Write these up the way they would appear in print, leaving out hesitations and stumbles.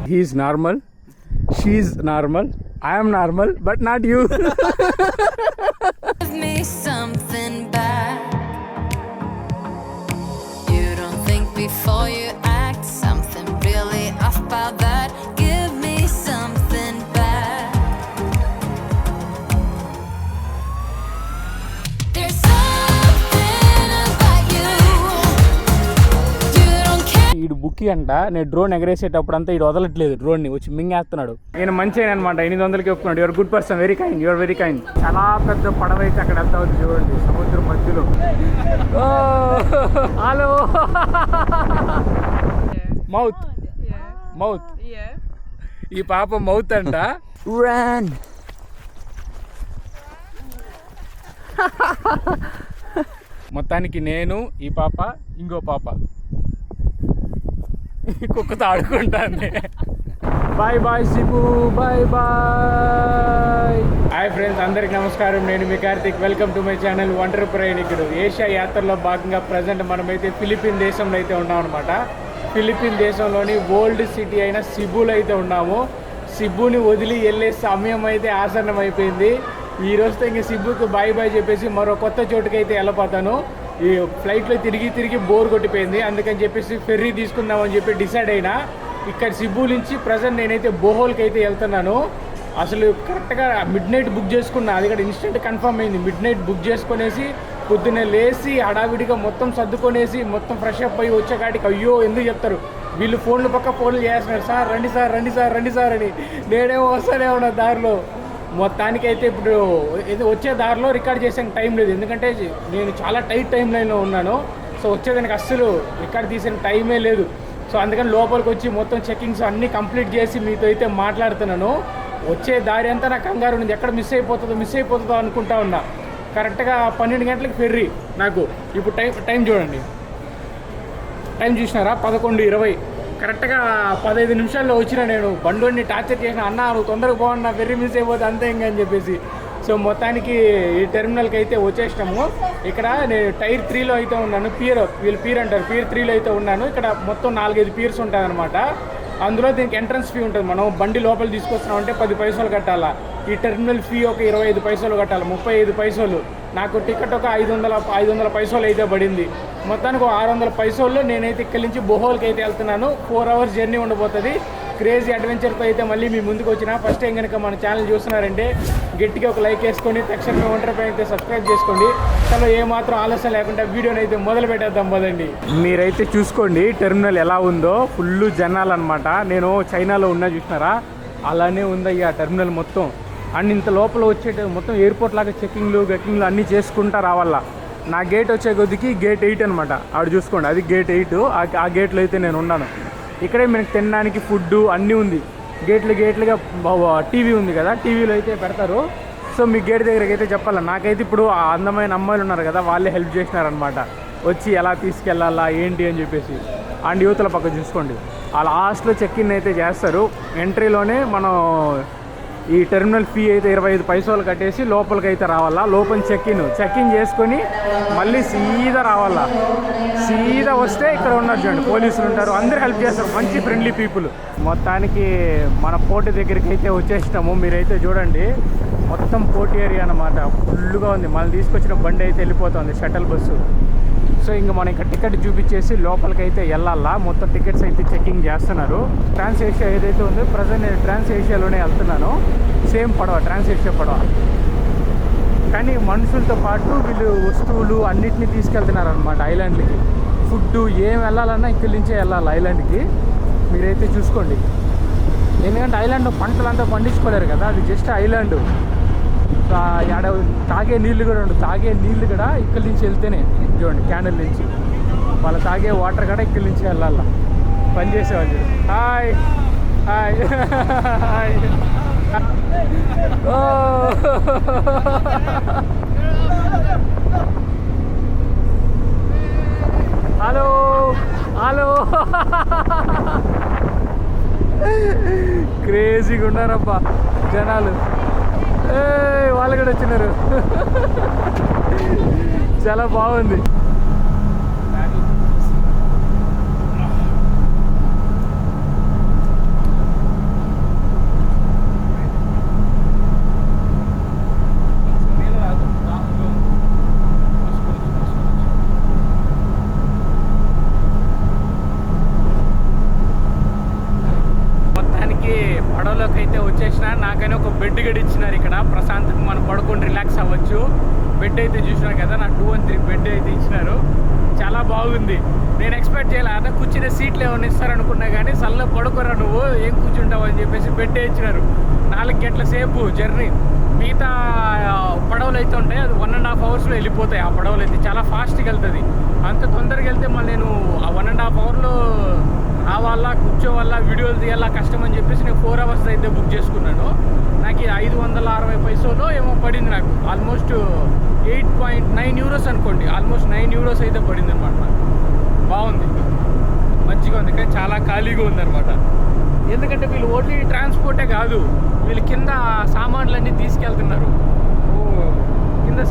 He's normal. She's normal. I am normal, but not you. Give me something back. You don't think before you act. Something really off about that. Give me something back. There's something about you. You don't care. ఈడు బుక్కి అంట నేను drone ఎగరేసేటప్పుడు అంతా ఈడు వదలట్లేదు drone ని వచ్చి మింగేస్తున్నాడు. నేను మంచి అనమాట 800కి ఒప్పుకున్నాడు. Your good person, very kind, your very kind. చాలా పెద్ద పడవ అయితే అక్కడ వెళ్తా ఉంది చూడండి, సముద్రం మధ్యలో. హలో మౌత్ మౌత్ ఈ పాప మౌత్ అంట. రన్ మొత్తానికి నేను ఈ పాప ఇంకో పాప కుక్కతో ఆడుకుంటాను. Bye bye Sibu, bye bye. Hi friends, అందరికి నమస్కారం. నేను మీ Karthik. Welcome to my channel ఒంటరి ప్రయాణికుడు. ఏషియా యాత్రలో భాగంగా ప్రజెంట్ మనమైతే ఫిలిపిన్ దేశంలో అయితే ఉన్నాం అనమాట. ఫిలిపిన్ దేశంలోని ఓల్డ్ సిటీ అయిన సిబులో అయితే ఉన్నాము. సిబుని వదిలి వెళ్ళే సమయం అయితే ఆసన్నం అయిపోయింది. ఈ రోజుతో ఇంక సిబుకి బాయ్ బాయ్ చెప్పేసి మరో కొత్త చోటుకి అయితే వెళ్ళిపోతాను. ఈ ఫ్లైట్లో తిరిగి బోర్ కొట్టిపోయింది. అందుకని చెప్పేసి ఫెర్రీ తీసుకుందామని చెప్పి డిసైడ్ అయినా. ఇక్కడ సిబు నుంచి ప్రజెంట్ నేనైతే బోహోల్కి అయితే వెళ్తున్నాను. అసలు కరెక్ట్గా మిడ్ నైట్ బుక్ చేసుకున్నా, అది కూడా ఇన్స్టెంట్ కన్ఫర్మ్ అయింది. మిడ్ నైట్ బుక్ చేసుకునేసి పొద్దున్నే లేచి హడావిడిగా మొత్తం సర్దుకొనేసి మొత్తం ఫ్రెష్ అప్ అయ్యి వచ్చేకాటికి అయ్యో ఎందుకు చెప్తారు వీళ్ళు ఫోన్లు పక్క ఫోన్లు చేస్తున్నారు, సార్ రండి సార్ రండి సార్ రండి సార్ అని. నేనేమో వస్తానే ఉన్నా దారిలో. మొత్తానికైతే ఇప్పుడు ఇది వచ్చే దారిలో రికార్డ్ చేసాక టైం లేదు, ఎందుకంటే నేను చాలా టైట్ టైం లైన్లో ఉన్నాను. సో వచ్చేదానికి అస్సలు రికార్డ్ తీసిన టైమే లేదు. సో అందుకని లోపలికి వచ్చి మొత్తం చెకింగ్స్ అన్నీ కంప్లీట్ చేసి మీతో అయితే మాట్లాడుతున్నాను. వచ్చే దారి అంతా నాకు కంగారు ఉంది, ఎక్కడ మిస్ అయిపోతుందో అనుకుంటా ఉన్నా. కరెక్ట్గా 12 గంటలకు ఫెర్రీ నాకు. ఇప్పుడు టైం చూడండి, టైం చూసినారా 11:20. కరెక్ట్గా 15 నిమిషాల్లో వచ్చిన. నేను బండోడిని టార్చర్ చేసిన, అన్న నువ్వు తొందరగా పోవన్నా ఫెర్రీ మిస్ అయిపోతే అంతే ఇంకా అని చెప్పేసి. సో మొత్తానికి ఈ టెర్మినల్కి అయితే వచ్చేసినాము. ఇక్కడ నేను టైర్ 3లో అయితే ఉన్నాను. వీళ్ళు పీర్ అంటారు, పీర్ 3లో అయితే ఉన్నాను. ఇక్కడ మొత్తం 4-5 పీర్స్ ఉంటాయి అనమాట. అందులో దీనికి ఎంట్రన్స్ ఫీ ఉంటుంది. మనం బండి లోపల తీసుకొస్తున్నామంటే 10 పైసలు కట్టాలా. ఈ టెర్మినల్ ఫీ ఒక 25 పైసలు కట్టాలి, 35 పైసలు. నాకు టికెట్ ఒక 500 పైసలు అయితే పడింది. మొత్తానికి 600 పైసల్లో నేనైతే ఇక్కడి నుంచి బోహోల్కి అయితే వెళ్తున్నాను. 4 అవర్స్ జర్నీ ఉండబోతుంది. క్రేజీ అడ్వెంచర్తో అయితే మళ్ళీ మీ ముందుకు వచ్చిన. ఫస్ట్ టైం కనుక మన ఛానల్ చూస్తున్నారంటే గట్టిగా ఒక లైక్ వేసుకొని తక్షణమే ఒంటరి ప్రయాణం అయితే సబ్స్క్రైబ్ చేసుకోండి. చలో ఏమాత్రం ఆలస్యం లేకుండా వీడియోని అయితే మొదలు పెట్టేద్దాం పదండి. మీరైతే చూసుకోండి టెర్మినల్ ఎలా ఉందో, ఫుల్ జనాలు అనమాట. నేను చైనాలో ఉన్నా చూసినారా, అలానే ఉందయ్యా టెర్మినల్ మొత్తం. అండ్ ఇంత లోపల వచ్చే మొత్తం ఎయిర్పోర్ట్ లాగా చెక్కింగ్లు అన్నీ చేసుకుంటా రావాలా. నా గేట్ వచ్చే కొద్దికి గేట్ 8 అనమాట. ఆడ చూసుకోండి, అది గేట్ 8. ఆ గేట్లో అయితే నేను ఉన్నాను. ఇక్కడే మనకి తినడానికి ఫుడ్ అన్నీ ఉంది. గేట్లుగా టీవీ ఉంది కదా, టీవీలో అయితే పెడతారు. సో మీ గేట్ దగ్గరికి అయితే చెప్పాలి. నాకైతే ఇప్పుడు ఆ అందమైన అమ్మాయిలు ఉన్నారు కదా, వాళ్ళే హెల్ప్ చేసినారనమాట. వచ్చి ఎలా తీసుకెళ్ళాలా ఏంటి అని చెప్పేసి. అండ్ యువతల పక్క చూసుకోండి, ఆ లాస్ట్లో చెక్ ఇన్ అయితే చేస్తారు. ఎంట్రీలోనే మనం ఈ టెర్మినల్ ఫీ అయితే 25 పైసలు కట్టేసి లోపలికి అయితే రావాలా. లోపల చెక్ ఇన్ చేసుకొని మళ్ళీ సీదా రావాలా. సీదా వస్తే ఇక్కడ ఉన్నారు చూడండి, పోలీసులు ఉంటారు, అందరూ హెల్ప్ చేస్తారు, మంచి ఫ్రెండ్లీ పీపుల్. మొత్తానికి మన పోర్ట్ దగ్గరికి అయితే వచ్చేసినాము. మీరైతే చూడండి మొత్తం పోర్ట్ ఏరియా అనమాట, ఫుల్గా ఉంది. మళ్ళీ తీసుకొచ్చిన బండి అయితే వెళ్ళిపోతుంది, షటల్ బస్సు. సో ఇంకా మనం ఇక్కడ టికెట్ చూపించేసి లోపలికి అయితే వెళ్ళాలా. మొత్తం టికెట్స్ అయితే చెకింగ్ చేస్తున్నారు. ట్రాన్స్ ఏషియా ఏదైతే ఉందో ప్రజెంట్ నేను ట్రాన్స్ ఏషియాలోనే వెళ్తున్నాను. సేమ్ పడవ, ట్రాన్స్ ఏషియా పడవ. కానీ మనుషులతో పాటు వీళ్ళు వస్తువులు అన్నిటినీ తీసుకెళ్తున్నారు అనమాట ఐలాండ్లకి. ఫుడ్ ఏం వెళ్ళాలన్నా ఇక్కడి నుంచే వెళ్ళాలి ఐలాండ్కి. మీరైతే చూసుకోండి, ఎందుకంటే ఐలాండ్ పంటలంతా పండించుకోలేరు కదా, అది జస్ట్ ఐలాండ్. ఆడ తాగే నీళ్ళు కూడా ఉండదు. తాగే నీళ్ళు కూడా ఇక్కడి నుంచి వెళ్తేనే చూడండి, క్యాండిల్ నుంచి వాళ్ళు తాగే వాటర్ కూడా ఇక్కడి నుంచి వెళ్ళాల. పని చేసేవాళ్ళు. Hi hi hi. Hello hello. క్రేజీగా ఉన్నారబ్బా జనాలు. వాళ్ళు కూడా వచ్చినారు. చాలా బాగుంది. పడవలోకి అయితే వచ్చేసిన. నాకైనా ఒక బెడ్ గడి ఇచ్చినారు ఇక్కడ, ప్రశాంతంగా మనం పడుకొని రిలాక్స్ అవ్వచ్చు. బెడ్ అయితే చూసినారు కదా, నాకు 2 and 3 బెడ్ అయితే ఇచ్చినారు. చాలా బాగుంది. నేను ఎక్స్పెక్ట్ చేయాలి అదే కూర్చునే సీట్లు ఏమైనా ఇస్తారనుకున్నా కానీ సల్లో పడుకోరా నువ్వు ఏం కూర్చుంటావు అని చెప్పేసి బెడ్ ఇచ్చినారు. 4 గంటల సేపు జర్నీ. మిగతా పడవలు అయితే ఉంటాయి, అది 1.5 hours వెళ్ళిపోతాయి. ఆ పడవలు అయితే చాలా ఫాస్ట్గా వెళ్తుంది. అంత తొందరగా వెళ్తే మళ్ళీ నేను ఆ 1.5 hours రావాలా, కూర్చోవాలా, వీడియోలు తీయాలా కష్టం అని చెప్పేసి నేను 4 hours అయితే బుక్ చేసుకున్నాను. నాకు 560 పైసలు ఏమో పడింది. నాకు ఆల్మోస్ట్ 8.9 euros అనుకోండి, ఆల్మోస్ట్ 9 euros అయితే పడింది అనమాట. నాకు బాగుంది, మంచిగా ఉంది, కానీ చాలా ఖాళీగా ఉందన్నమాట. ఎందుకంటే వీళ్ళు ఓన్లీ ట్రాన్స్పోర్టే కాదు, వీళ్ళు కింద సామాన్లన్నీ తీసుకెళ్తున్నారు.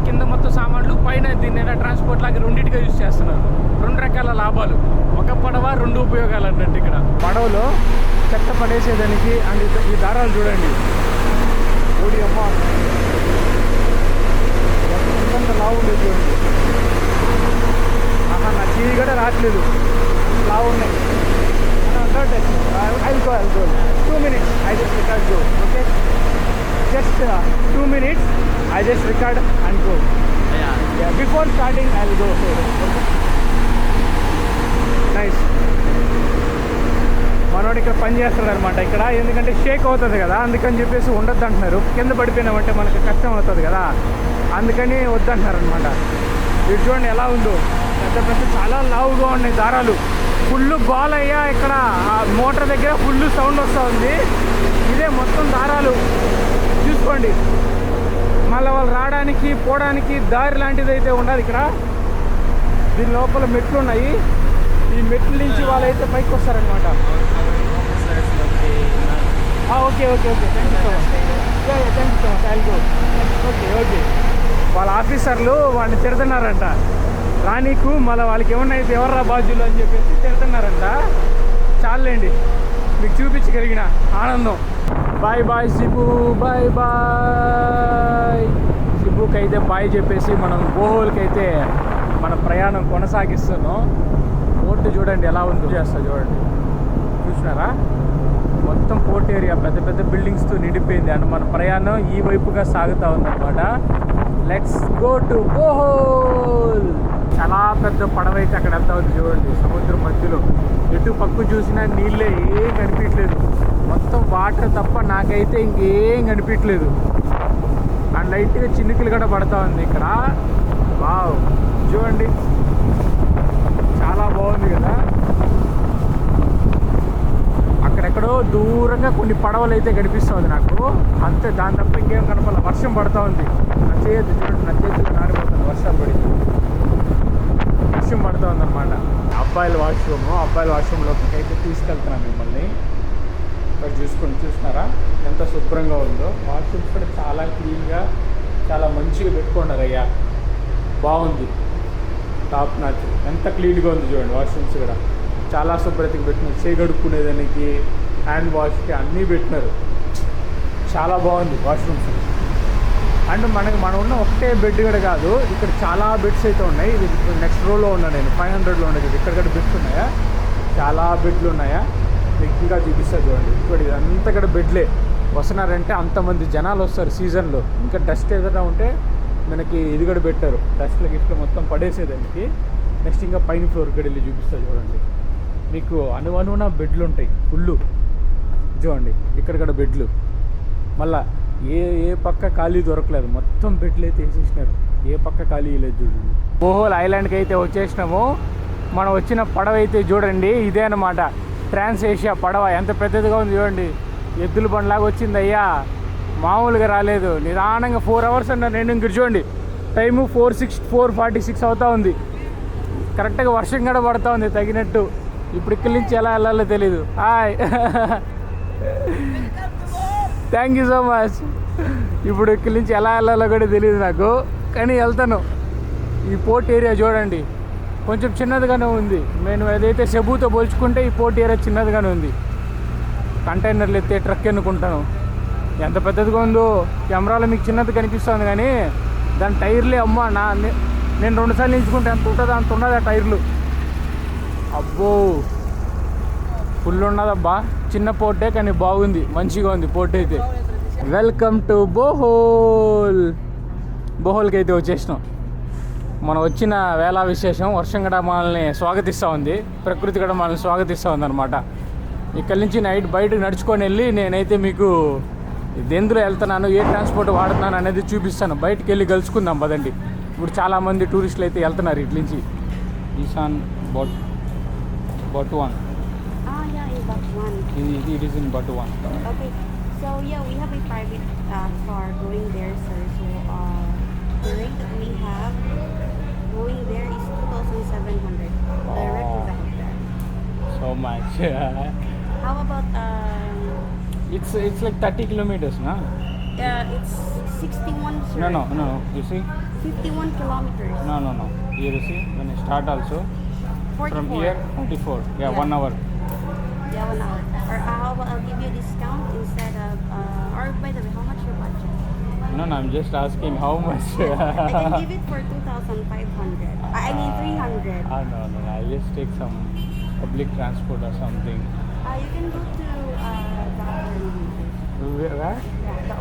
కింద మొత్తం సామాన్లు, పైన దీన్ని ట్రాన్స్పోర్ట్ లాగా రెండింటిగా యూజ్ చేస్తున్నారు. 2 రకాల లాభాలు, ఒక పడవ 2 ఉపయోగాలు అన్నట్టు. ఇక్కడ పడవలో చెత్త పడేసేదానికి అండ్ ఈ దారాలు చూడండి, ఓడి అమ్మ ఎంత లావు ఉండేది చూడండి. ఆహా, నా చీవి కూడా రావట్లేదు, లావు ఉన్నాయి. I'll go 2 minutes, I just record go, okay, just 2 minutes, I just record and go. Yeah, before starting I'll go. Okay, nice. మనోడు ఇక్కడ పని చేస్తాడు అనమాట ఇక్కడ, ఎందుకంటే షేక్ అవుతుంది కదా, అందుకని చెప్పేసి ఉండొద్దు అంటున్నారు. కింద పడిపోయినామంటే మనకి కష్టం అవుతుంది కదా, అందుకని వద్దంటున్నారు అనమాట. ఇటు చూడండి ఎలా ఉందో, పెద్ద చాలా లావుగా ఉన్నాయి దారాలు. ఫుల్ బాల్ అయ్యా ఇక్కడ, ఆ మోటార్ దగ్గర ఫుల్ సౌండ్ వస్తూ ఉంది. ఇదే మొత్తం దారాలు చూసుకోండి. మళ్ళీ వాళ్ళు రావడానికి పోవడానికి దారి లాంటిది అయితే ఉండదు ఇక్కడ. దీని లోపల మెట్లు ఉన్నాయి, ఈ మెట్ల నుంచి వాళ్ళైతే పైకి వస్తారనమాట. Okay okay okay, thank you so much. Thank you so much, I'll go. Okay, వాళ్ళ ఆఫీసర్లు వాళ్ళని తిడుతున్నారంట, రానీకు మళ్ళీ వాళ్ళకి ఏమన్నా అయితే ఎవర్రా బాధ్యులు అని చెప్పేసి తిడుతున్నారంట. చాలండి మీకు చూపించగలిగిన ఆనందం. Bye Shibu, bye. శిబుకి అయితే బాయ్ చెప్పేసి మనం బోహోల్కి అయితే మన ప్రయాణం కొనసాగిస్తున్నాం. పోర్టు చూడండి ఎలా ఉందో, చేస్తా చూడండి, చూసినారా? మొత్తం పోర్ట్ ఏరియా పెద్ద బిల్డింగ్స్తో నిండిపోయింది. అండ్ మన ప్రయాణం ఈ వైపుగా సాగుతూ ఉందన్నమాట. Let's go to Bohol. చాలా పెద్ద పడవ అయితే అక్కడ వెళ్తా ఉంది చూడండి, సముద్రం మధ్యలో. ఎటు పక్కు చూసినా నీళ్ళే, ఏం కనిపించలేదు, మొత్తం వాటర్ తప్ప నాకైతే ఇంకేం కనిపించలేదు. అండ్ లైట్గా చినుకులు కూడా పడతా ఉంది ఇక్కడ. వావ్, చూడండి చాలా బాగుంది కదా. అక్కడెక్కడో దూరంగా కొన్ని పడవలు అయితే కనిపిస్తుంది నాకు, అంతే, దాని తప్ప ఇంకేం కనపడాలి. వర్షం పడుతూ ఉంది, నా చేతి చూడండి, నా చేతిలో నారిపోతుంది వర్షాలు పడి, వర్షం పడుతూ ఉందన్నమాట. అబ్బాయిల వాష్రూమ్లోకి అయితే తీసుకెళ్తున్నాను మిమ్మల్ని. ఇక్కడ చూస్తున్నారా ఎంత శుభ్రంగా ఉందో. వాష్రూమ్స్ కూడా చాలా క్లీన్గా, చాలా మంచిగా పెట్టుకున్నారు అయ్యా, బాగుంది, టాప్ నాచ్. ఎంత క్లీన్గా ఉంది చూడండి వాష్రూమ్స్ కూడా, చాలా శుభ్రతకి పెట్టినారు. చేయగడుక్కునేదానికి, హ్యాండ్ వాష్కి అన్నీ పెట్టినారు. చాలా బాగుంది వాష్రూమ్స్. అండ్ మనం ఉన్న ఒకటే బెడ్ కూడా కాదు, ఇక్కడ చాలా బెడ్స్ అయితే ఉన్నాయి. ఇది నెక్స్ట్ రోలో ఉన్నా నేను, 500లో ఉండేది. ఇక్కడ కూడా బెడ్స్ ఉన్నాయా, చాలా బెడ్లు ఉన్నాయా, మీకు ఇంకా చూపిస్తా చూడండి. ఇప్పుడు ఇదంతా కూడా బెడ్లే. వస్తున్నారంటే అంతమంది జనాలు వస్తారు సీజన్లో. ఇంకా డస్ట్ ఏదైనా ఉంటే మనకి ఇది కూడా పెట్టారు, డస్ట్లో గిట్లో మొత్తం పడేసేదానికి. నెక్స్ట్ ఇంకా పైన ఫ్లోర్ కూడా వెళ్ళి చూపిస్తా చూడండి. మీకు అనువనున బెడ్లు ఉంటాయి ఫుల్లు, చూడండి ఇక్కడ కూడా బెడ్లు. మళ్ళా ఏ పక్క ఖాళీ దొరకలేదు, మొత్తం బెడ్లు అయితే వేసేసినారు, ఏ పక్క ఖాళీ లేదు చూడండి. బోహోల్ ఐలాండ్కి అయితే వచ్చేసినాము. మనం వచ్చిన పడవ అయితే చూడండి, ఇదే అనమాట ట్రాన్స్ ఏషియా పడవ. ఎంత పెద్దదిగా ఉంది చూడండి, ఎద్దుల బండ్లాగా వచ్చింది అయ్యా, మామూలుగా రాలేదు. నిదానంగా 4 hours అన్నారు. నేను ఇంక చూడండి టైము 4:46 అవుతా ఉంది. కరెక్ట్గా వర్షం కూడా పడుతూ ఉంది తగినట్టు. ఇప్పుడు ఇక్కడి నుంచి ఎలా వెళ్ళాలో తెలీదు. Hi, thank you so much. ఇప్పుడు ఇక్కడి నుంచి ఎలా వెళ్ళాలో కూడా తెలియదు నాకు, కానీ వెళ్తాను. ఈ పోర్ట్ ఏరియా చూడండి కొంచెం చిన్నదిగానే ఉంది. నేను ఏదైతే సెబుతో పోల్చుకుంటే ఈ పోర్ట్ ఏరియా చిన్నదిగానే ఉంది. కంటైనర్లు ఎత్తే ట్రక్ ఎన్నుకుంటాను, ఎంత పెద్దదిగా ఉందో. కెమెరాలో మీకు చిన్నది కనిపిస్తుంది కానీ దాని టైర్లే అమ్మ, నేను 2 సార్లు ఎంచుకుంటే ఎంత ఉంటుందో అంత ఉన్నది ఆ టైర్లు. అబ్బో, ఫుల్ ఉన్నదబ్బా, చిన్న పోర్టే కానీ బాగుంది, మంచిగా ఉంది పోర్ట్ అయితే. Welcome to Bohol. బోహోల్కి అయితే వచ్చేసినాం. మనం వచ్చిన వేళ విశేషం, వర్షం కూడా మనల్ని స్వాగతిస్తూ ఉంది, ప్రకృతి కూడా మనల్ని స్వాగతిస్తూ ఉంది అనమాట. ఇక్కడి నుంచి నైట్ బయటకు నడుచుకొని వెళ్ళి నేనైతే మీకు ఎందులో వెళ్తున్నాను, ఏ ట్రాన్స్పోర్ట్ వాడుతున్నాను అనేది చూపిస్తాను. బయటికి వెళ్ళి కలుసుకుందాం పదండి. ఇప్పుడు చాలామంది టూరిస్టులు అయితే వెళ్తున్నారు ఇట్ల నుంచి. Ishan Batuan. Yeah, in Batuan. It is in Batuan. Okay, so yeah, we have a private car going there, sir. So the rate that we have going there is 2,700 direct to the hotel. So much. How about It's like 30 kilometers, na? it's 61, sir. No. You see? 51 kilometers. No. Here you see, when you start also, 44. from here, 44. Yeah, Yeah. 1 hour. Yeah, 1 hour. Or how about I'll give you a discount instead of or by the way, how much your budget? No, I'm just asking how much. I can give it for 2,500. I mean 300. No. I'll just take some public transport or something. You can go to the Where? Yeah, the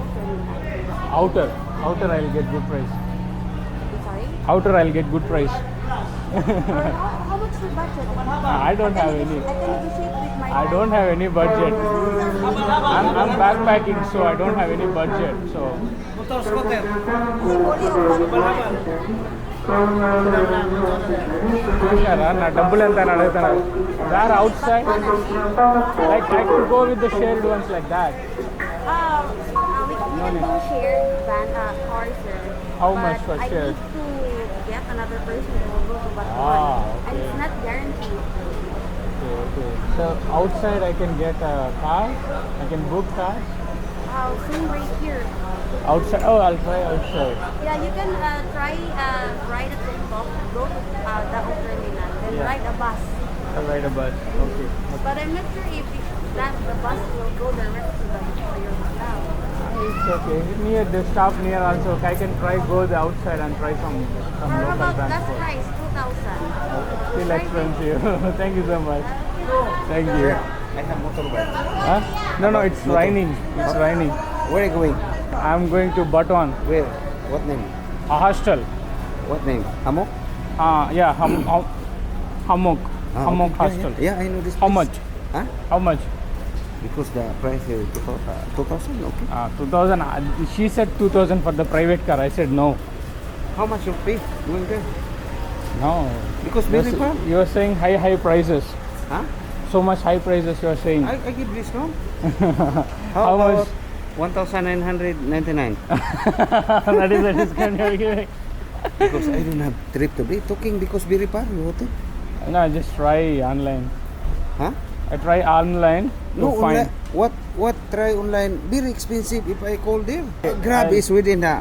outer. Outer I'll get good price. I'm sorry? Outer I'll get good price. Or how much your budget? I don't have any. I can negotiate with my I don't have any budget. I'm backpacking, so I don't have any budget. So చూసారా నా డబ్బులు ఎంత అని అడుగుతున్నారు. Where outside? Like I could go with the shared ones like that. We can do shared van car, sir. How But much for I shared? need to get another person who will go to Batuan. Okay. And it's not guaranteed. Okay. So outside I can get a car. I can book cars. Same right here. Outside. Oh, I'll try outside. Yeah, you can try ride at the top, go to the terminal, then Yeah. ride a bus. I'll ride a bus. Okay. But I'm not sure if the bus will go direct to your hotel. It's okay. Near the stop near also. I can try go the outside and try some Or how local about that transport. price, 2,000? Still expensive. Thank you so much. Thank you. I have motorbike. Huh? No. It's raining. It's raining. Where are you going? I'm going to Batuan, Where? What name? a hostel. What name? Hamok? Yeah, Hammock. Hammock okay. hostel. Yeah, I know this How place. much? Huh? How much? Because the price is 2,000, okay. 2,000. She said 2,000 for the private car. I said no. How much you pay going there? No. Because very far. You are saying high prices. Huh? So much high prices you are saying. I give discount. How about much? 1,999? That is the discount you are giving. Because I don't have trip to be talking because very far. What? No, just try online. Huh? I try online to No, find. online. What try online? Very expensive if I call there. Grab is within the.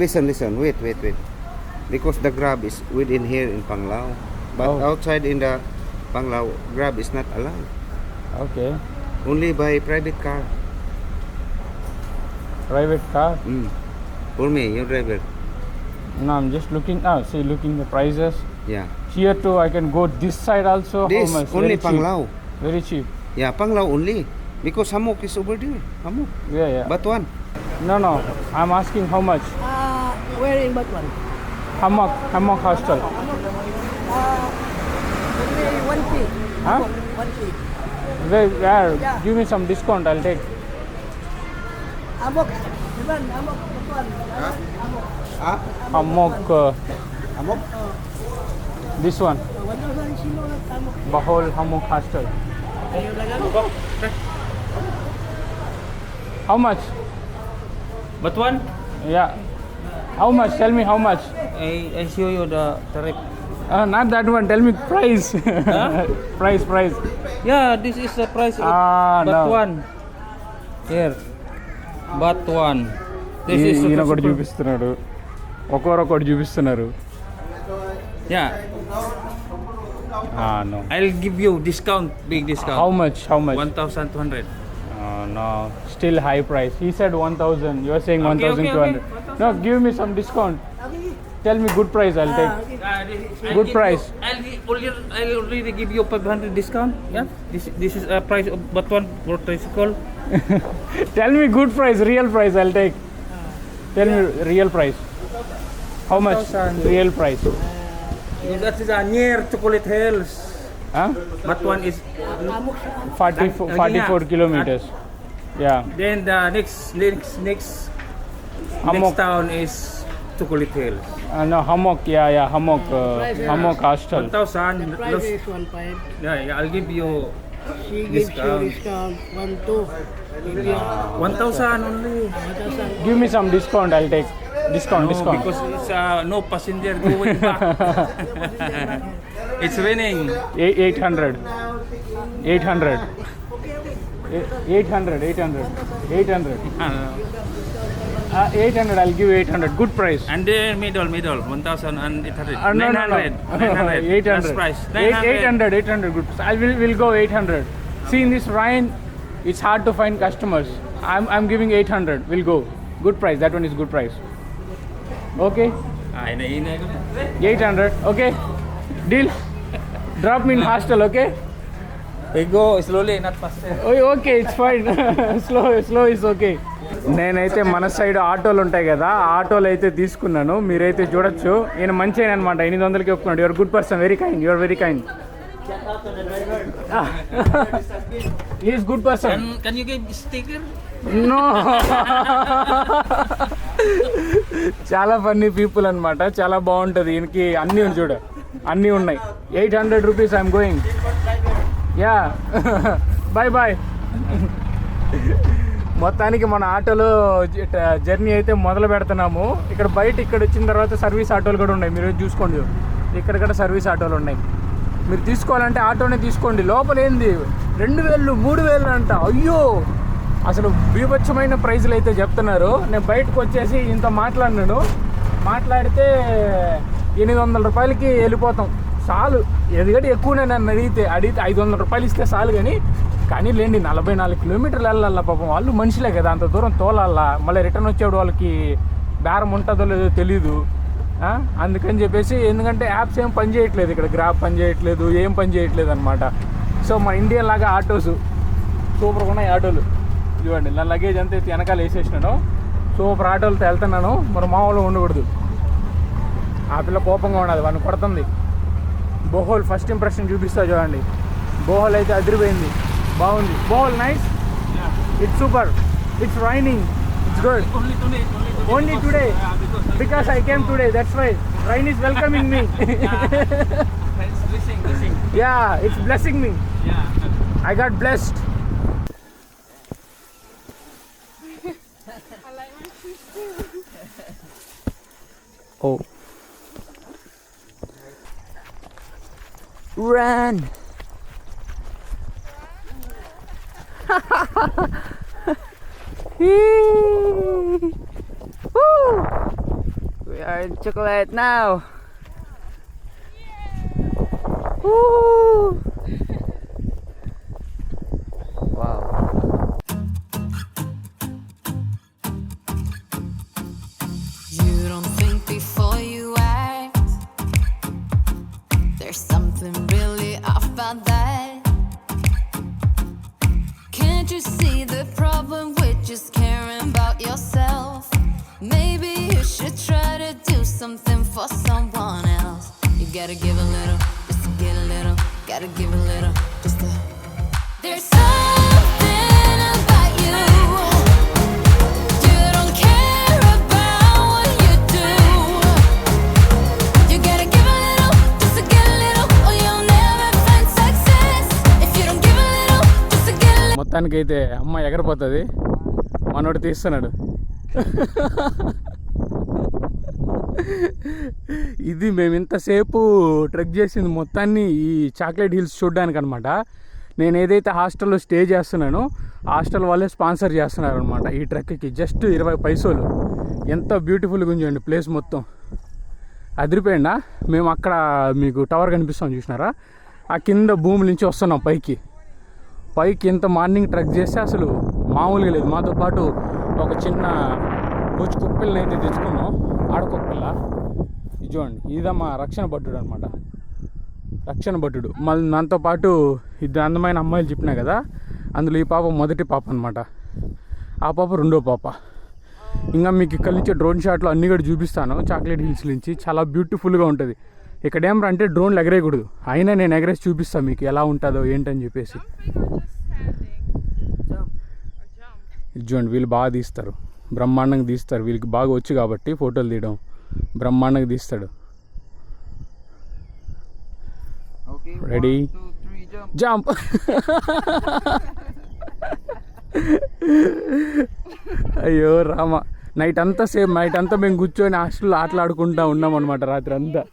Listen. Wait. Because the Grab is within here in Panglao, but Oh. outside in the Panglao, Grab is not allowed. Okay. Only by private car. Private car. For me, your driver. No, I'm just looking. Looking the prices. Yeah. Here too, I can go this side also. This How much? only Very cheap. Panglao. Very cheap. Yeah, Panglao only. Because Hamok is over there. Hamok. Yeah. Batuan. No. I'm asking how much. Where in Batuan? Hammock hostel. Only 1 fee. Huh? 1 fee. Where? Yeah. Give me some discount. I'll take. Amok. Diban, Amok, Batuan. Amok. Hammock. Hamok? This one. 1,000 sino at Amok. Bahol Hammock hostel. How much? Batuan, Yeah. How much? Tell me how much. I show you the tariff. Not that one. Tell me price. Price. Yeah, this is the price of No. Batuan. Here, Batuan. This is ఈయన ఒకటి super. చూపిస్తున్నాడు, ఒక్కొక్కటి చూపిస్తున్నారు. Yeah, No. I'll give you discount, big discount. How much? 1,200. No, still high price. He said 1,000. You are saying Okay, 1,200. okay. No, give me some discount. Tell me good price. I'll take. I'll Good give price. You, I already give you 500 discount. Yeah, this is a price of Batuan for tricycle. Tell me good price, real price. I'll take. Tell me real price. How much? 1,000. Real price. That is near Chocolate Hills. Huh? Batuan is 44 kilometers. Yeah. then the next Hammock. town is Chocolate Hills. No, Hammock. Yeah. Hammock. Hammock hostel. 1,000. Price is 1.5. Yeah, I'll give you She gives you Discount. discount 1, 2. Give you 1,000 only. 1,000. Give me some discount. I'll take. Discount. No, Discount. because it's no passenger going back. It's raining. 800. 800. 800. 800. 800. I'll give you 800. Good price. And then middle 1,800. No. 900. 800. Last price. 800. Good. I will go 800. See, in this rain, it's hard to find customers. I'm giving 800. We'll go. Good price. That one is good price. Okay. 800. Okay. Deal. Drop me in hostel. Okay. We go slowly, not faster. Okay it's fine slow is okay. నేనైతే మన side ఆటోలు ఉంటాయి కదా, ఆటోలు అయితే తీసుకున్నాను. మీరైతే చూడొచ్చు, ఈయన మంచి ఆయన అనమాట. 800కి ఒప్పుకున్నాడు. Your good person, very kind. Your very kind. Is good person. Can you give sticker? No. చాలా ఫన్నీ పీపుల్ అనమాట. చాలా బాగుంటుంది. ఈయనకి అన్నీ చూడ, అన్నీ ఉన్నాయి. 800 rupees I'm going. Yeah bye. మొత్తానికి మన ఆటోలో జర్నీ అయితే మొదలు పెడుతున్నాము. ఇక్కడ వచ్చిన తర్వాత సర్వీస్ ఆటోలు కూడా ఉన్నాయి. మీరు చూసుకోండి, ఇక్కడ కూడా సర్వీస్ ఆటోలు ఉన్నాయి. మీరు తీసుకోవాలంటే ఆటోనే తీసుకోండి. లోపల ఏంది 2,000 3,000 అంట. అయ్యో, అసలు బీభత్సమైన ప్రైజులు అయితే చెప్తున్నారు. నేను బయటకు వచ్చేసి ఇంత మాట్లాడితే 800 రూపాయలకి వెళ్ళిపోతాం. చాలు, ఎందుకంటే ఎక్కువనే నన్ను అడిగితే 500 రూపాయలు ఇస్తే చాలు. కానీ లేండి, 44 కిలోమీటర్లు వెళ్ళాలా పాపం. వాళ్ళు మనుషులే కదా, అంత దూరం తోలాలా. మళ్ళీ రిటర్న్ వచ్చేవాడు వాళ్ళకి బేరం ఉంటుందో లేదో తెలీదు. అందుకని చెప్పేసి, ఎందుకంటే యాప్స్ ఏం పని చేయట్లేదు ఇక్కడ. గ్రాబ్ పని చేయట్లేదు, ఏం పని చేయట్లేదు అనమాట. సో మన ఇండియన్ లాగా ఆటోస్ సూపర్గా ఉన్నాయి. ఆటోలు ఇవ్వండి. నా లగేజ్ అంతా వెనకాల వేసేసినాను. సూపర్ ఆటోలతో వెళ్తున్నాను. మరి మామూలుగా ఉండకూడదు. ఆ పిల్ల కోపంగా ఉన్నది, వాడిని కొడుతుంది. బోహోల్ ఫస్ట్ ఇంప్రెషన్ చూపిస్తా చూడండి. బోహోల్ అయితే అదిరిపోయింది, బాగుంది. Bohol nice, it's super. It's raining, it's good. Only today, because I came today, that's why rain is welcoming me. It's blessing. Yeah, it's blessing me. Yeah. I got blessed. Oh. Run. Woo! We are in chocolate now. Woo! Wow. You don't think before you act. There's something really off about that. Can't you see the problem with just caring about yourself? Maybe you should try to do something for someone else. You gotta give a little, just to get a little. Gotta give a little, just to. There's something about you. You don't care about what you do. You gotta give a little, just to get a little, or you'll never find success. If you don't give a little, just to get a little. మొత్తానికైతే అమ్మ ఎగరిపోతుంది. మనోడు తీస్తున్నాడు. ఇది మేము ఇంతసేపు trek చేసింది మొత్తాన్ని ఈ చాక్లెట్ హిల్స్ చూడడానికి అనమాట. నేను ఏదైతే హాస్టల్లో స్టే చేస్తున్నానో హాస్టల్ వాళ్ళే స్పాన్సర్ చేస్తున్నారు అనమాట ఈ ట్రెక్కి. జస్ట్ 20 పైసలు. ఎంత బ్యూటిఫుల్గా ఉంచండి ప్లేస్ మొత్తం. అదిరిపోయిందా. మేము అక్కడ మీకు టవర్ కనిపిస్తాం చూసినారా, ఆ కింద భూమి నుంచి వస్తున్నాం పైకి. ఇంత మార్నింగ్ ట్రెక్ చేస్తే అసలు మామూలుగా లేదు. మాతో పాటు ఒక చిన్న బుచ్చు కుక్కపిల్లని అయితే తెచ్చుకున్నాం. ఆడకుక్కపిల్ల. ఇది చూడండి, ఇదా మా రక్షణ భటుడు అనమాట. రక్షణ భటుడు. మళ్ళీ మనతో పాటు ఇద్దరు అందమైన అమ్మాయిలు చెప్పినా కదా, అందులో ఈ పాప మొదటి పాప అనమాట, ఆ పాప రెండో పాప. ఇంకా మీకు ఇక్కడ నుంచి డ్రోన్ షాట్లో అన్నీ కూడా చూపిస్తాను. చాక్లెట్ హిల్స్ నుంచి చాలా బ్యూటిఫుల్గా ఉంటుంది. ఇక్కడ ఏం అంటే డ్రోన్లు ఎగరేయకూడదు, అయినా నేను ఎగరేసి చూపిస్తాను మీకు ఎలా ఉంటుందో ఏంటని చెప్పేసి. చూడండి వీళ్ళు బాగా తీస్తారు, బ్రహ్మాండంగా తీస్తారు. వీళ్ళకి బాగా వచ్చు కాబట్టి ఫోటోలు తీయడం, బ్రహ్మాండంగా తీస్తాడు. Ready, jump. అయ్యో రామ, నైట్ అంతా మేము కూర్చొని హాస్టల్లో ఆటలాడుకుంటా ఉన్నాం అనమాట రాత్రి అంతా.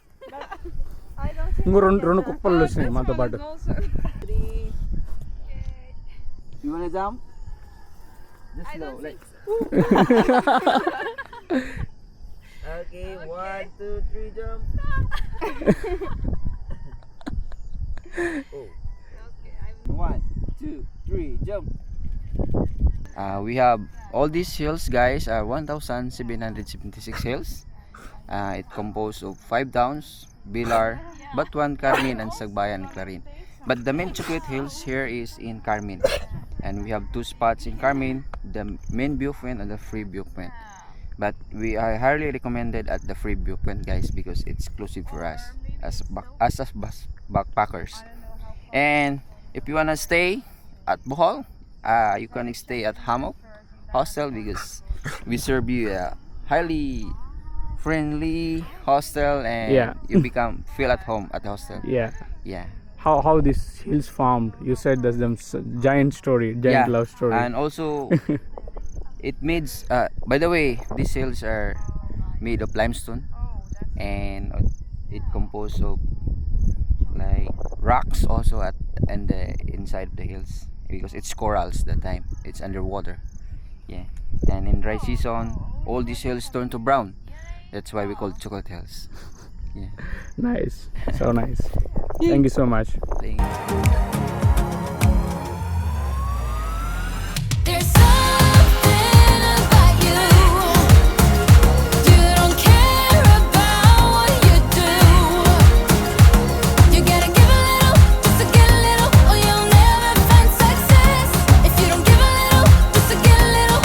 ఇంకో రెండు కుప్పలు వచ్చినాయి మాతో పాటు. Okay, 1, 2, 3, jump. Oh. 1, 2, 3, jump. We have all these hills, guys, are 1,776 hills. It composed of 5 downs, Bilar, Batuan, Carmin, and Sagbayan and Clarin. But the main Chocolate Hills here is in Carmin. And we have 2 spots in Carmin, the main viewpoint and the free viewpoint. But we are highly recommended at the free viewpoint, guys, because it's exclusive for us as backpackers. And if you wanna stay at Bohol, you can stay at Hammock Hostel because we serve you a highly friendly hostel, and Yeah. you feel at home at the hostel. Yeah. How this hills formed? You said there's some giant love story. And also it made by the way, these hills are made of limestone, and it composed of like rocks also and the inside of the hills, because it's corals that time, it's underwater. Yeah. And in dry season all these hills turn to brown. That's why we call it Chocolate Hills. Yeah. Nice, so nice. Thank you so much. Thank you. There's something about you. You don't care about what you do. You gotta give a little just to get a little, or you'll never find success. If you don't give a little just to get a little,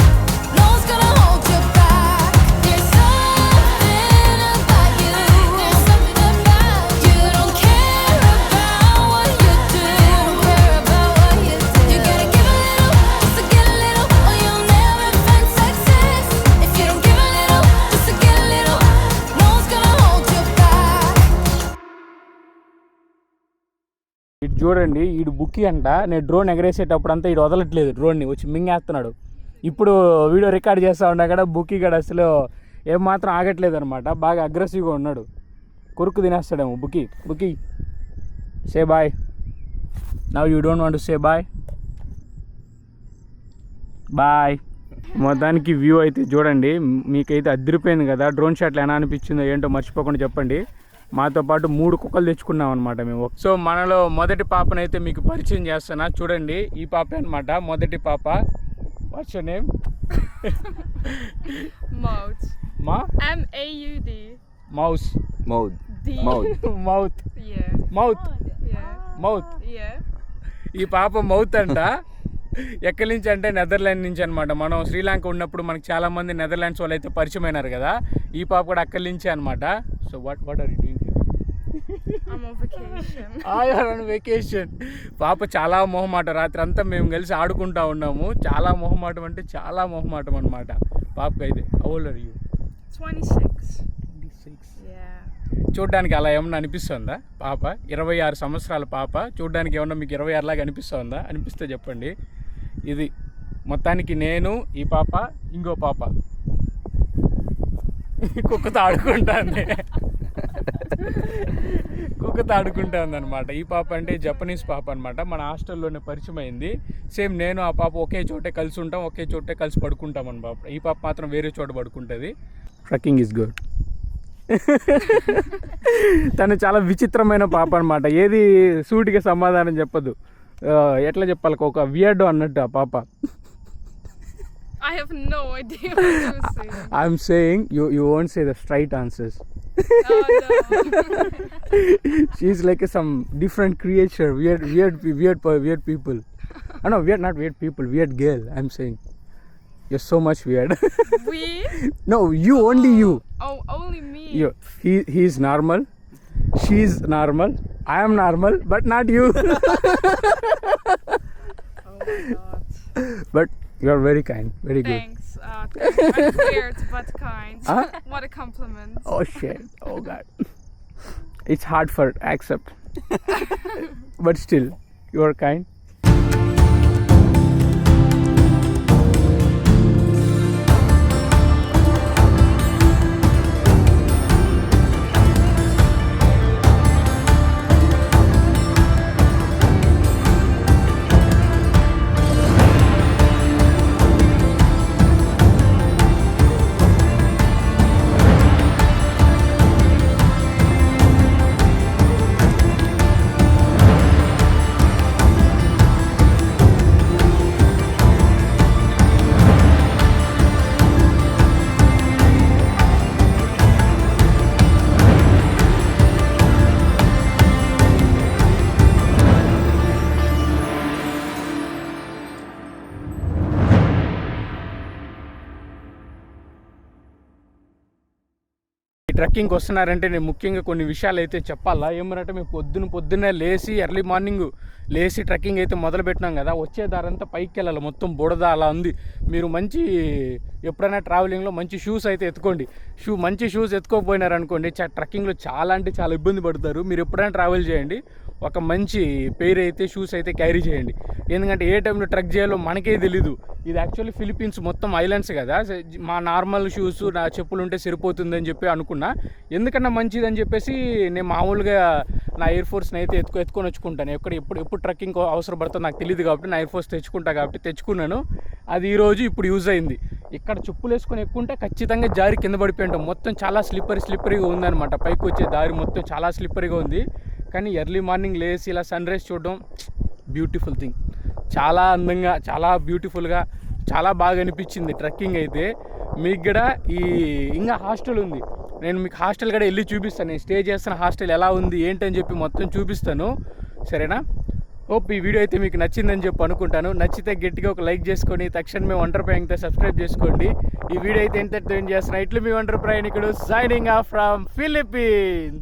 no one's gonna hold you back. There's something about you. There's something about you. You don't care about what you do. Care about what you do. You gotta give a little just to get a little, or you'll never find success. If you don't give a little just to get a little, no one's gonna hold you back. ఇటు చూడండి, ఈడు బుక్కి అంట. నేను drone ఎగరేసేటప్పుడు అంతా ఈడు వదలట్లేదు, డ్రోన్ని వచ్చి మింగేస్తున్నాడు. ఇప్పుడు video record చేస్తూ ఉన్నా కూడా బుక్కి కూడా అసలు ఏమాత్రం ఆగట్లేదు అనమాట. బాగా అగ్రెసివ్గా ఉన్నాడు, కొరుకు తినేస్తాడేమో. బుక్కి say bye. Now you don't want to say bye. Bye. మొత్తానికి వ్యూ అయితే చూడండి, మీకైతే అదిరిపోయింది కదా. డ్రోన్ షాట్లో ఎలా అనిపించిందో ఏంటో మర్చిపోకుండా చెప్పండి. మాతో పాటు 3 కుక్కలు తెచ్చుకున్నాం అనమాట మేము. సో మనలో మొదటి పాపనైతే మీకు పరిచయం చేస్తున్నా. చూడండి, ఈ పాపే అనమాట మొదటి పాప. What's your name? Maud. మా M-A-U-D. Mouse. Mode. D. Mouth. Yeah. Mouth. Yeah. Mouth. Yeah. ఈ పాప మౌత్ అంట. ఎక్కడి నుంచి అంటే నెదర్లాండ్ నుంచి అనమాట. మనం శ్రీలంక ఉన్నప్పుడు మనకి చాలామంది నెదర్లాండ్స్ వాళ్ళు అయితే పరిచయం అయినారు కదా. ఈ పాప కూడా అక్కడి నుంచే అనమాట. So what are you doing? I'm on vacation. On vacation. పాప చాలా మొహమాట. రాత్రి అంతా మేము కలిసి ఆడుకుంటా ఉన్నాము. చాలా మొహమాటం అంటే చాలా మొహమాటం అనమాట పాపకైతే. How old are you? 26. 26. Yeah. చూడ్డానికి అలా ఏమన్నా అనిపిస్తుందా పాప? 26 సంవత్సరాల పాప. చూడ్డానికి ఏమన్నా మీకు 26 లాగా అనిపిస్తుందా? అనిపిస్తే చెప్పండి. ఇది మొత్తానికి నేను, ఈ పాప, ఇంకో పాప కుక్కతో ఆడుకుంటాను. కుక్కతో ఆడుకుంటుంది అనమాట. ఈ పాప అంటే జపనీస్ పాప అనమాట. మన హాస్టల్లోనే పరిచయం అయింది. సేమ్ నేను ఆ పాప ఒకే చోటే కలిసి ఉంటాం, ఒకే చోటే కలిసి పడుకుంటాం అని పాప. ఈ పాప మాత్రం వేరే చోట పడుకుంటుంది. Trekking is good. తను చాలా విచిత్రమైన పాప అనమాట. ఏది సూటిగా సమాధానం చెప్పదు. ఎట్లా చెప్పాలి, ఒక వియర్డో అన్నట్టు ఆ పాప. I have no idea what you're saying. I'm saying you won't say the straight answers. Oh no. She's like some different creature, weird people. Oh, no, weird, not weird people, weird girl. I'm saying you're so much weird. Weird? No, you, only you. Oh, only me. He's normal, she's normal, I am normal, but not you. Oh my god. But you're very kind, very good. Thanks. Thanks. I'm weird but kind. Huh? What a compliment. Oh shit, oh god. It's hard for accept. But still, you are kind. ఈ ట్రెక్కింగ్కి వస్తున్నారంటే నేను ముఖ్యంగా కొన్ని విషయాలు అయితే చెప్పాలా. ఏమనంటే మేము పొద్దున్నే లేచి ఎర్లీ మార్నింగ్ లేచి ట్రెక్కింగ్ అయితే మొదలు పెట్టినాం కదా, వచ్చే దారంతా పైకి వెళ్ళాలి, మొత్తం బుడద అలా ఉంది. మీరు మంచి ఎప్పుడైనా ట్రావెలింగ్లో మంచి షూస్ అయితే ఎత్తుకోండి. మంచి షూస్ ఎత్తుకోకపోయినారనుకోండి ట్రెక్కింగ్లో చాలా అంటే చాలా ఇబ్బంది పడతారు. మీరు ఎప్పుడైనా ట్రావెల్ చేయండి, ఒక మంచి పెయిర్ అయితే షూస్ అయితే క్యారీ చేయండి. ఎందుకంటే ఏ టైంలో ట్రెక్ చేయాలో మనకే తెలీదు. ఇది యాక్చువల్లీ ఫిలిప్పీన్స్ మొత్తం ఐలాండ్స్ కదా, మా నార్మల్ షూస్ నా చెప్పులు ఉంటే సరిపోతుందని చెప్పి అనుకున్నా. ఎందుకన్నా మంచిదని చెప్పేసి నేను మామూలుగా నా ఎయిర్ ఫోర్స్ని అయితే ఎత్తుకొని వచ్చుకుంటాను. ఎప్పుడు ట్రెక్కింగ్ అవసరం పడుతుందో నాకు తెలియదు కాబట్టి నా ఎయిర్ ఫోర్స్ తెచ్చుకున్నాను. అది ఈరోజు ఇప్పుడు యూజ్ అయింది. ఇక్కడ చెప్పులు వేసుకొని ఎక్కుంటే ఖచ్చితంగా జారి కింద పడిపోయి ఉంటాం. మొత్తం చాలా స్లిప్పరీగా ఉందన్నమాట. పైకి వచ్చే దారి మొత్తం చాలా స్లిప్పరీగా ఉంది. కానీ ఎర్లీ మార్నింగ్ లేచి ఇలా సన్ రైజ్ చూడడం బ్యూటిఫుల్ థింగ్. చాలా అందంగా, చాలా బ్యూటిఫుల్గా, చాలా బాగా అనిపించింది ట్రెక్కింగ్ అయితే. మీకు కూడా ఇంకా హాస్టల్ ఉంది, నేను మీకు హాస్టల్ కూడా వెళ్ళి చూపిస్తాను. నేను స్టే చేస్తున్న హాస్టల్ ఎలా ఉంది ఏంటని చెప్పి మొత్తం చూపిస్తాను, సరేనా? హోప్ ఈ వీడియో అయితే మీకు నచ్చిందని చెప్పి అనుకుంటాను. నచ్చితే గట్టిగా ఒక లైక్ చేసుకొని తక్షణమే వండర్ ప్రయాణికుడు సబ్స్క్రైబ్ చేసుకోండి. ఈ వీడియో అయితే ఎంటర్టైన్ చేస్తున్నా. ఇట్లు మీ వండర్ ప్రయాణికుడు సైనింగ్ ఆఫ్ ఫ్రమ్ ఫిలిప్పీన్స్.